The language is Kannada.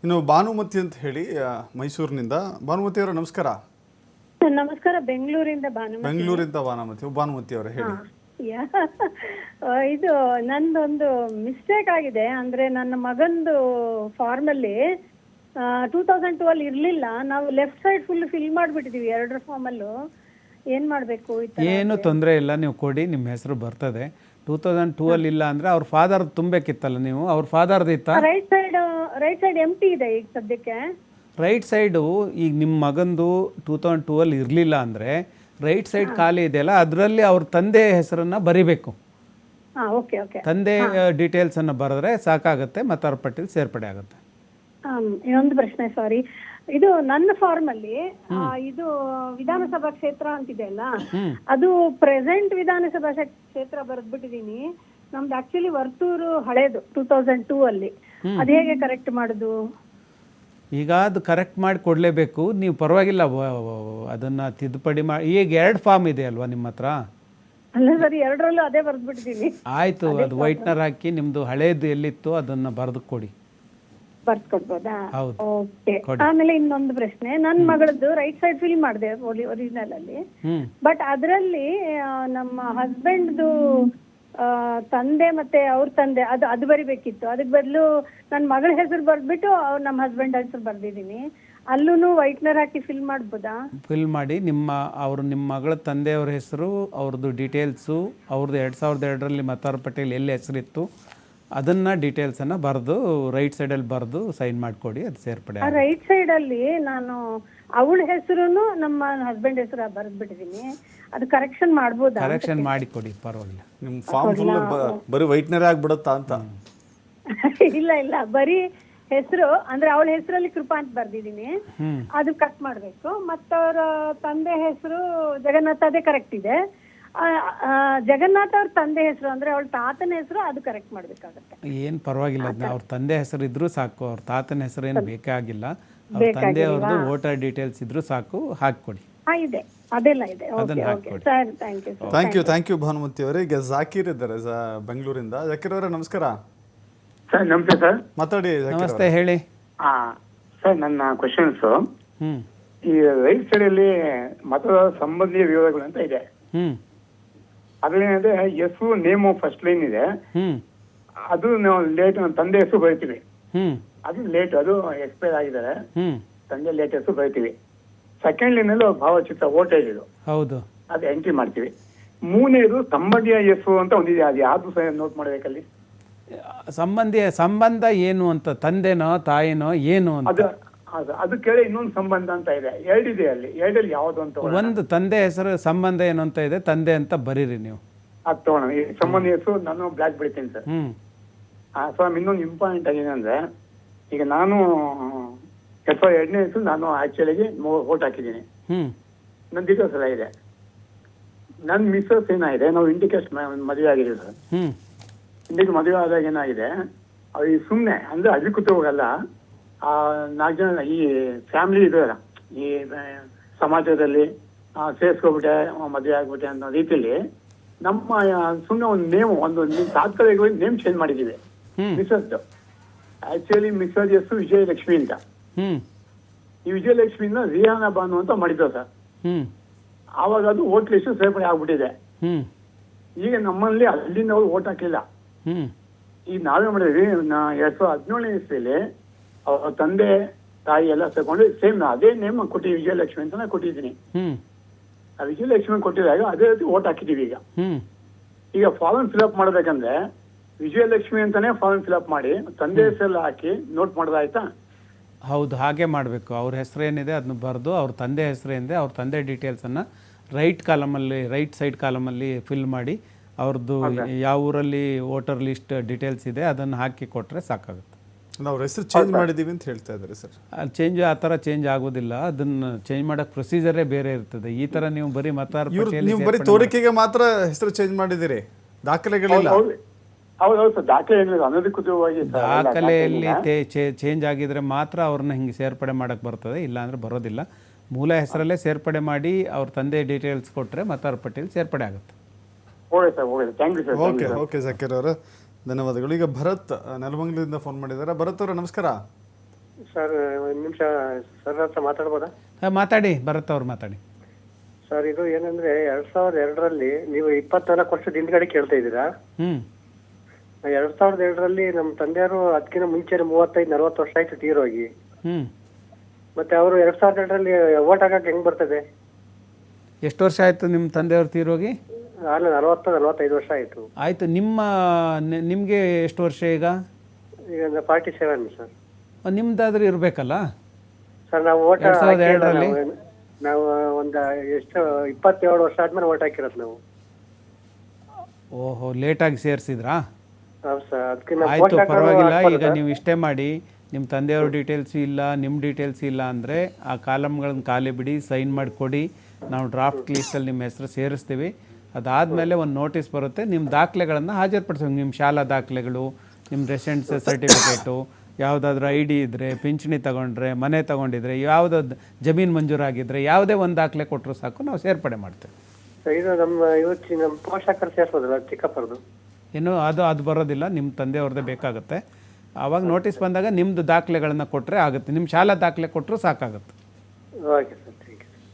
ಇನ್ನು ಭಾನುಮತಿ ಅಂತ ಹೇಳಿ ಮೈಸೂರಿನಿಂದ. ಭಾನುಮತಿ ಅವರ ನಮಸ್ಕಾರ. ನಮಸ್ಕಾರ, ಬೆಂಗಳೂರಿಂದ ಭಾನುಮತಿ. ಬೆಂಗಳೂರಿಂದ ಭಾನುಮತಿ ಅವರೇ ಹೇಳಿ. ಇದು ನಂದೊಂದು ಮಿಸ್ಟೇಕ್ ಆಗಿದೆ. ಅಂದ್ರೆ ನನ್ನ ಮಗಂದು ಫಾರ್ಮ್ ಅಲ್ಲಿ 2012 ಇರ್ಲಿಲ್ಲ. ನಾವು ಲೆಫ್ಟ್ ಸೈಡ್ ಫುಲ್ ಫಿಲ್ ಮಾಡ್ಬಿಟ್ಟಿದೀವಿ ಎರಡರ ಫಾರ್ಮ್ ಅಲ್ಲೂ. ಏನ್ ಮಾಡ್ಬೇಕು? ಏನು ತೊಂದರೆ ಇಲ್ಲ, ನೀವು ಕೊಡಿ, ನಿಮ್ಮ ಹೆಸರು ಬರ್ತದೆ. 2002 ಇಲ್ಲ ಅಂದ್ರೆ ಅವ್ರ ಫಾದರ್ ತುಂಬಬೇಕಿತ್ತಲ್ಲ ನೀವು. ಅವ್ರ ಫಾದರ್ದು ಇತ್ತ? ರೈಟ್ ಸೈಡ್ ಎಂಟಿ ಇದೆ ಈಗ ಸದ್ಯಕ್ಕೆ. ರೈಟ್ ಸೈಡು ಈಗ ನಿಮ್ಮ ಮಗಂದು 2002 ಇರಲಿಲ್ಲ ಅಂದರೆ ರೈಟ್ ಸೈಡ್ ಖಾಲಿ ಇದೆಯಲ್ಲ, ಅದರಲ್ಲಿ ಅವ್ರ ತಂದೆ ಹೆಸರನ್ನು ಬರಿಬೇಕು. ತಂದೆ ಡೀಟೇಲ್ಸನ್ನು ಬರೆದ್ರೆ ಸಾಕಾಗುತ್ತೆ, ಮತ್ತು ಅವ್ರ ಪಟ್ಟಿಲಿ ಸೇರ್ಪಡೆ ಆಗುತ್ತೆ. ಇನ್ನೊಂದು ಪ್ರಶ್ನೆ, ಸಾರಿ. ಇದು ನನ್ನ ಫಾರ್ಮ್ ಅಲ್ಲಿ ಇದು ವಿಧಾನಸಭಾ ಕ್ಷೇತ್ರ ಅಂತಿದೆ ಅಲ್ಲ, ಅದು ಪ್ರೆಸೆಂಟ್ ವಿಧಾನಸಭಾ ಕ್ಷೇತ್ರ ಬರೆದ್ಬಿಟ್ಟಿದೀನಿ. ನಮ್ದು ಆಕ್ಚುಲಿ ವರ್ತೂರು ಹಳೇದು 2002 ಅಲ್ಲಿ. ಅದ್ ಹೇಗೆ ಕರೆಕ್ಟ್ ಮಾಡುದು? ಈಗ ಅದು ಕರೆಕ್ಟ್ ಮಾಡಿ ಕೊಡಲೇಬೇಕು ನೀವು, ಪರವಾಗಿಲ್ಲ. ಅದನ್ನು ತಿದ್ದುಪಡಿ ಮಾಡಿ. ಈಗ 2 ಫಾರ್ಮ್ ಇದೆ ಅಲ್ವಾ ನಿಮ್ಮ ಹತ್ರ? ಅಲ್ಲ ಸರ್, ಎರಡರಲ್ಲೂ ಅದೇ ಬರೆದ್ಬಿಟ್ಟಿದೀನಿ. ಆಯಿತು, ಅದು ವೈಟ್ನರ್ ಹಾಕಿ ನಿಮ್ಮದು ಹಳೇದು ಎಲ್ಲಿತ್ತು ಅದನ್ನು ಬರೆದು ಕೊಡಿ. ಬರ್ಸ್ಕೊಡ್ಬೋದಾ? ಓಕೆ. ಆಮೇಲೆ ಇನ್ನೊಂದು ಪ್ರಶ್ನೆ, ನನ್ನ ಮಗಳದ್ದು ರೈಟ್ ಸೈಡ್ ಫಿಲ್ ಮಾಡಿದೆ ಒರಿಜಿನಲ್ ಅಲ್ಲಿ. ಬಟ್ ಅದರಲ್ಲಿ ನಮ್ಮ ಹಸ್ಬೆಂಡ್ದು ತಂದೆ ಮತ್ತೆ ಅವ್ರ ತಂದೆ ಅದು ಬರಿಬೇಕಿತ್ತು. ಅದಕ್ಕೆ ಬದಲು ನನ್ನ ಮಗಳ ಹೆಸರು ಬರ್ದ್ಬಿಟ್ಟು ನಮ್ಮ ಹಸ್ಬೆಂಡ್ ಹೆಸರು ಬರ್ದಿದ್ದೀನಿ. ಅಲ್ಲೂ ವೈಟ್ನರ್ ಹಾಕಿ ಫಿಲ್ ಮಾಡ್ಬೋದಾ? ಫಿಲ್ ಮಾಡಿ. ನಿಮ್ಮ ಮಗಳ ತಂದೆಯವ್ರ ಹೆಸರು, ಅವ್ರದ್ದು ಡೀಟೇಲ್ಸು, ಅವ್ರದ್ದು 2002ರಲ್ಲಿ ಮತದಾರ ಪಟ್ಟಿಯಲ್ಲಿ ಎಲ್ಲಿ ಹೆಸರಿತ್ತು ಅದನ್ನು ಡೀಟೇಲ್ಸನ್ನು ಬರೆದು ರೈಟ್ ಸೈಡಲ್ಲಿ ಬರೆದು ಸೈನ್ ಮಾಡಿಕೊಡಿ, ಅದು ಸೇರ್ಪಡೆ. ರೈಟ್ ಸೈಡಲ್ಲಿ ನಾನು ಅವಳ ಹೆಸರು ನಮ್ಮ ಹಸ್ಬೆಂಡ್ ಹೆಸರು ಬರೆದ್ಬಿಟ್ಟಿದ್ದೀನಿ. ಅದು ಕರೆಕ್ಷನ್ ಮಾಡ್ಬೋದಾ? ಕರೆಕ್ಷನ್ ಮಾಡಿ ಕೊಡಿ, ಪರವಾಗಿಲ್ಲ. ನಿಮ್ಮ ಫಾರ್ಮ್ ಫುಲ್ ಬರೀ ವೈಟ್ನರ್ ಆಗ್ಬಿಡುತ್ತಾ ಅಂತ? ಇಲ್ಲ, ಬರೀ ಹೆಸರು ಅಂದ್ರೆ ಅವಳ ಹೆಸರಲ್ಲಿ ಕೃಪಾ ಅಂತ ಬರ್ದಿದ್ದೀನಿ. ಅದು ಕಟ್ ಮಾಡ್ಬೇಕು. ಮತ್ತವ್ರ ತಂದೆ ಹೆಸರು ಜಗನ್ನಾಥ್, ಅದೇ ಕರೆಕ್ಟ್ ಇದೆ. ಜಗನ್ನಾಥ್ ಅವ್ರ ತಂದೆ ಹೆಸರು ಅಂದ್ರೆ ಅವಳ ತಾತನ ಹೆಸರು, ಅದು ಕರೆಕ್ಟ್ ಮಾಡ್ಬೇಕಾಗತ್ತೆ. ಏನು ಪರವಾಗಿಲ್ಲ, ಅದನ್ನ ಅವ್ರ ತಂದೆ ಹೆಸರು ಇದ್ರೂ ಸಾಕು, ಅವ್ರ ತಾತನ ಹೆಸರು ಏನು ಬೇಕಾಗಿಲ್ಲ. ಅವ್ರ ತಂದೆ ಅವ್ರದ್ದು ವೋಟರ್ ಡೀಟೇಲ್ಸ್ ಇದ್ರೂ ಸಾಕು, ಹಾಕಿಕೊಡಿ. ಇದೆ, ಅದೆಲ್ಲ ಇದೆ. ಥ್ಯಾಂಕ್ ಯು ಭಾನುಮತಿ ಅವರೇ. ಈಗ ಜಾಕೀರ್ ಇದ್ದಾರೆ ಬೆಂಗಳೂರಿಂದ. ಜಾಕೀರ್ ಅವರೇ ನಮಸ್ಕಾರ. ಸರ್ ನಮಸ್ತೆ ಸರ್. ಮಾತಾಡಿ. ನಮಸ್ತೆ, ಹೇಳಿ. ಸರ್ ನನ್ನ ಕ್ವಶನ್ಸ್, ಈ ರೈಟ್ ಸೈಡ್ ಅಲ್ಲಿ ಮತದಾರ ಸಂಬಂಧೀಯ ವಿವರಗಳು ಅಂತ ಇದೆ. ಅದ್ರೇನಂದ್ರೆ ಹೆಸರು ನೇಮು ಫಸ್ಟ್ ಲೈನ್ ಇದೆ, ಅದು ನಾವು ಲೇಟ್ ತಂದೆ ಹೆಸರು ಬರಿತೀವಿ. ಅದು ಲೇಟ್, ಅದು ಎಕ್ಸ್ಪೈರ್ ಆಗಿದ್ದಾರೆ, ತಂದೆ ಲೇಟ್ ಹೆಸರು ಬರಿತೀವಿ. ಸೆಕೆಂಡ್ ಲೈನ್ ಅಲ್ಲಿ ಭಾವಚಿತ್ರ ವೋಟೇಜ್ ಇದು, ಹೌದು, ಅದು ಎಂಟ್ರಿ ಮಾಡ್ತೀವಿ. ಮೂರನೇದು ಸಂಬಂಧಿಯ ಹೆಸರು ಅಂತ ಒಂದಿದೆ, ಅದು ಯಾವ್ದು ನೋಟ್ ಮಾಡ್ಬೇಕಲ್ಲಿ? ಸಂಬಂಧ ಏನು ಅಂತ, ತಂದೆನೋ ತಾಯಿನೋ ಏನು ಅಂತ? ಅದು ಕೇಳಿ ಇನ್ನೊಂದು ಸಂಬಂಧ ಅಂತ ಇದೆ, ಎರಡಿದೆ ಅಲ್ಲಿ. ಎರಡಲ್ಲಿ ಯಾವ್ದು ಅಂತ? ಒಂದು ತಂದೆ ಹೆಸರು, ಸಂಬಂಧ ಏನು ಅಂತ ಇದೆ, ತಂದೆ ಅಂತ ಬರೀರಿ ನೀವು. ಅದು ತಗೋಣ. ಈ ಸಂಬಂಧ ಹೆಸರು ನಾನು ಬ್ಲಾಕ್ ಬಿಡ್ತೀನಿ ಸರ್. ಸ್ವಾಮಿ, ಇನ್ನೊಂದು ಇಂಪಾರ್ಟೆಂಟ್ ಆಗೇನಂದ್ರೆ, ಈಗ ನಾನು 2002ನೇ ಹೆಸರು ನಾನು ಆಕ್ಚುಲಿಗೆ ವೋಟ್ ಹಾಕಿದ್ದೀನಿ. ನನ್ನ ಡೀಟೇಲ್ಸ್ ಎಲ್ಲ ಇದೆ. ನನ್ನ ಮಿಸ್ಸಸ್ ಏನಾಗಿದೆ, ನಾವು ಇಂಡಿಕೇಶ್ ಮದುವೆ ಆಗಿದ್ದೀವಿ ಸರ್. ಇಂಡಿಗೆ ಮದುವೆ ಆದಾಗ ಏನಾಗಿದೆ, ಅವ್ರಿಗೆ ಸುಮ್ಮನೆ ಅಂದ್ರೆ ಅಧಿಕೃತವಾಗಲ್ಲ, 4 ಜನ ಈ ಫ್ಯಾಮಿಲಿ ಇದೆಯಲ್ಲ, ಈ ಸಮಾಜದಲ್ಲಿ ಸೇರಿಸ್ಕೊಬಿಟ್ಟೆ ಮದುವೆ ಆಗ್ಬಿಟ್ಟೆ ಅನ್ನೋ ರೀತಿಯಲ್ಲಿ ನಮ್ಮ ಸುಮ್ಮನೆ ಒಂದು ನೇಮ್, ಒಂದು ತಾತ್ಕಾಲಿಕವಾಗಿ ನೇಮ್ ಚೇಂಜ್ ಮಾಡಿದ್ದೀವಿ ಮಿಸಸ್. ಆಕ್ಚುಲಿ ಮಿಸಸ್ ಹೆಸರು ವಿಜಯಲಕ್ಷ್ಮಿ ಅಂತ. ಈ ವಿಜಯಲಕ್ಷ್ಮಿನ ರಿಯಾನಾ ಬಾನು ಅಂತ ಮಾಡಿದ್ದೋ ಸರ್. ಆವಾಗ ಅದು ವೋಟ್ ಲಿಸ್ಟ್ ಸೇರ್ಪಡೆ ಆಗ್ಬಿಟ್ಟಿದೆ. ಈಗ ನಮ್ಮಲ್ಲಿ ಅಲ್ಲಿಂದ ಅವ್ರು ವೋಟ್ ಹಾಕಲಿಲ್ಲ. ಈಗ ನಾವೇ ಮಾಡಿದ್ವಿ, 2017ನೇ ಇಸ್ವಿಯಲ್ಲಿ ಅವ್ರ ತಂದೆ ತಾಯಿ ಎಲ್ಲ ಸೇರ್ಕೊಂಡು ಸೇಮ್ ಅದೇ ನೇಮ್ ಕೊಟ್ಟಿ, ವಿಜಯಲಕ್ಷ್ಮಿ ಅಂತ ಕೊಟ್ಟಿದ್ದೀನಿ. ಆ ವಿಜಯಲಕ್ಷ್ಮಿ ಕೊಟ್ಟಿದಾಗ ಅದೇ ರೀತಿ ವೋಟ್ ಹಾಕಿದೀವಿ. ಈಗ ಫಾರ್ಮ್ ಫಿಲ್ಅಪ್ ಮಾಡ್ಬೇಕಂದ್ರೆ ವಿಜಯಲಕ್ಷ್ಮಿ ಅಂತಾನೆ ಫಾರ್ಮ್ ಫಿಲ್ಅಪ್ ಮಾಡಿ ತಂದೆ ಹೆಸರೆಲ್ಲ ಹಾಕಿ ನೋಟ್ ಮಾಡೋದಾಯ್ತಾ? ಹೌದು, ಹಾಗೆ ಮಾಡಬೇಕು. ಅವ್ರ ಹೆಸರು ಏನಿದೆ ಅದನ್ನ ಬರೆದು, ಅವ್ರ ತಂದೆ ಹೆಸರು ಏನಿದೆ ಅವ್ರ ತಂದೆ ಡೀಟೇಲ್ಸನ್ನು ರೈಟ್ ಕಾಲಮಲ್ಲಿ, ರೈಟ್ ಸೈಡ್ ಕಾಲಮಲ್ಲಿ ಫಿಲ್ ಮಾಡಿ, ಅವ್ರದ್ದು ಯಾವ ಊರಲ್ಲಿ ವೋಟರ್ ಲಿಸ್ಟ್ ಡೀಟೇಲ್ಸ್ ಇದೆ ಅದನ್ನು ಹಾಕಿ ಕೊಟ್ಟರೆ ಸಾಕಾಗುತ್ತೆ. ನಾವು ಹೆಸರು ಚೇಂಜ್ ಮಾಡಿದ್ದೀವಿ ಅಂತ ಹೇಳ್ತಾ ಇದ್ದಾರೆ ಸರ್. ಚೇಂಜ್ ಆ ಥರ ಚೇಂಜ್ ಆಗೋದಿಲ್ಲ, ಅದನ್ನು ಚೇಂಜ್ ಮಾಡೋಕ್ಕೆ ಪ್ರೊಸೀಜರೇ ಬೇರೆ ಇರ್ತದೆ. ಈ ಥರ ನೀವು ಬರೀ ನೀವು ಬರೀ ತೋರಿಕೆಗೆ ಮಾತ್ರ ಹೆಸರು ಚೇಂಜ್ ಮಾಡಿದ್ದೀರಿ, ದಾಖಲೆಗಳಿಲ್ಲ. ದಾಖಲೆಯಲ್ಲಿ ಚೇಂಜ್ ಆಗಿದ್ರೆ ಮಾತ್ರ ಅವ್ರನ್ನ ಹಿಂಗೆ ಸೇರ್ಪಡೆ ಮಾಡೋಕ್ಕೆ ಬರ್ತದೆ, ಇಲ್ಲಾಂದ್ರೆ ಬರೋದಿಲ್ಲ. ಮೂಲ ಹೆಸರಲ್ಲೇ ಸೇರ್ಪಡೆ ಮಾಡಿ ಅವ್ರ ತಂದೆ ಡೀಟೇಲ್ಸ್ ಕೊಟ್ಟರೆ ಮತದಾರ ಪಟ್ಟಿಯಲ್ಲಿ ಸೇರ್ಪಡೆ ಆಗುತ್ತೆ. ಓಕೆ ಜಾಕೀರ್ ಅವರ ಧನ್ಯವಾದಗಳು. ಈಗ ಭರತ್ ನೆಲಮಂಗಲದಿಂದ ಫೋನ್ ಮಾಡಿದ್ದಾರೆ. ಭರತ್ ಅವರ ನಮಸ್ಕಾರ. ಸರ್ ಒಂದು ನಿಮಿಷ ಸರ್ ಹತ್ರ ಮಾತಾಡ್ಬೋದಾ? ಮಾತಾಡಿ, ಭರತ್ ಅವ್ರು ಮಾತಾಡಿ. ಸರ್ ಇದು ಏನಂದ್ರೆ 2002ರಲ್ಲಿ ನೀವು 24 ವರ್ಷದ ಹಿಂದ್ಗಡೆ ಕೇಳ್ತಾ ಇದ್ದೀರಾ. 2002ರಲ್ಲಿ ನಮ್ಮ ತಂದೆಯವರು ಅದಕ್ಕಿಂತ ಮುಂಚೆ 35-40 ವರ್ಷ ಆಯ್ತು ತೀರೋಗಿ. ಮತ್ತೆ ಅವರು 2002ರಲ್ಲಿ ಓಟ್ ಹಾಕಕ್ಕೆ ಹೆಂಗ್ ಬರ್ತದೆ? ಎಷ್ಟು ವರ್ಷ ಆಯಿತು ನಿಮ್ಮ ತಂದೆಯವ್ರು ತೀರೋಗಿ? ಅಲ್ಲ 40-45 ವರ್ಷ ಆಯ್ತು. ಆಯಿತು. ನಿಮಗೆ ಎಷ್ಟು ವರ್ಷ ಈಗ? ಈಗ 47 ಸರ್. ನಿಮ್ದಾದ್ರೂ ಇರಬೇಕಲ್ಲ ಸರ್. ನಾವು ಓಟ್ 2002ರಲ್ಲಿ ನಾವು ಒಂದು ಎಷ್ಟು 27 ವರ್ಷ ಆದ್ಮೇಲೆ ಓಟ್ ಹಾಕಿರೋದು ನಾವು. ಓಹೋ, ಲೇಟಾಗಿ ಸೇರಿಸಿದ್ರಾ? ಹೌದು ಸರ್. ಅದಕ್ಕೆ ಆಯಿತು, ಪರವಾಗಿಲ್ಲ. ಈಗ ನೀವು ಇಷ್ಟೇ ಮಾಡಿ, ನಿಮ್ಮ ತಂದೆಯವ್ರ ಡೀಟೇಲ್ಸು ಇಲ್ಲ, ನಿಮ್ಮ ಡೀಟೇಲ್ಸ್ ಇಲ್ಲ ಅಂದರೆ ಆ ಕಾಲಮ್ಗಳನ್ನ ಖಾಲಿ ಬಿಡಿ, ಸೈನ್ ಮಾಡಿಕೊಡಿ. ನಾವು ಡ್ರಾಫ್ಟ್ ಲೀಸ್ಟಲ್ಲಿ ನಿಮ್ಮ ಹೆಸರು ಸೇರಿಸ್ತೀವಿ. ಅದಾದಮೇಲೆ ಒಂದು ನೋಟಿಸ್ ಬರುತ್ತೆ, ನಿಮ್ಮ ದಾಖಲೆಗಳನ್ನು ಹಾಜರುಪಡಿಸ್ಬೇಕು. ನಿಮ್ಮ ಶಾಲಾ ದಾಖಲೆಗಳು, ನಿಮ್ಮ ರೆಸಿಡೆನ್ಸ್ ಸರ್ಟಿಫಿಕೇಟು, ಯಾವುದಾದ್ರೂ ID ಇದ್ದರೆ, ಪಿಂಚಣಿ ತೊಗೊಂಡ್ರೆ, ಮನೆ ತೊಗೊಂಡಿದ್ರೆ, ಯಾವುದಾದ್ರು ಜಮೀನು ಮಂಜೂರಾಗಿದ್ದರೆ, ಯಾವುದೇ ಒಂದು ದಾಖಲೆ ಕೊಟ್ಟರು ಸಾಕು, ನಾವು ಸೇರ್ಪಡೆ ಮಾಡ್ತೇವೆ. ಇದು ನಮ್ಮ ಪೋಷಕರು ಸೇರಿಸೋದಿಲ್ಲ, ಚಿಕ್ಕಪ್ಪರದು ಏನು ಅದು ಬರೋದಿಲ್ಲ, ನಿಮ್ಮ ತಂದೆಯವ್ರದ್ದೇ ಬೇಕಾಗುತ್ತೆ. ಆವಾಗ ನೋಟಿಸ್ ಬಂದಾಗ ನಿಮ್ಮದು ದಾಖಲೆಗಳನ್ನು ಕೊಟ್ಟರೆ ಆಗುತ್ತೆ. ನಿಮ್ಮ ಶಾಲಾ ದಾಖಲೆ ಕೊಟ್ಟರು ಸಾಕಾಗುತ್ತೆ. Okay sir.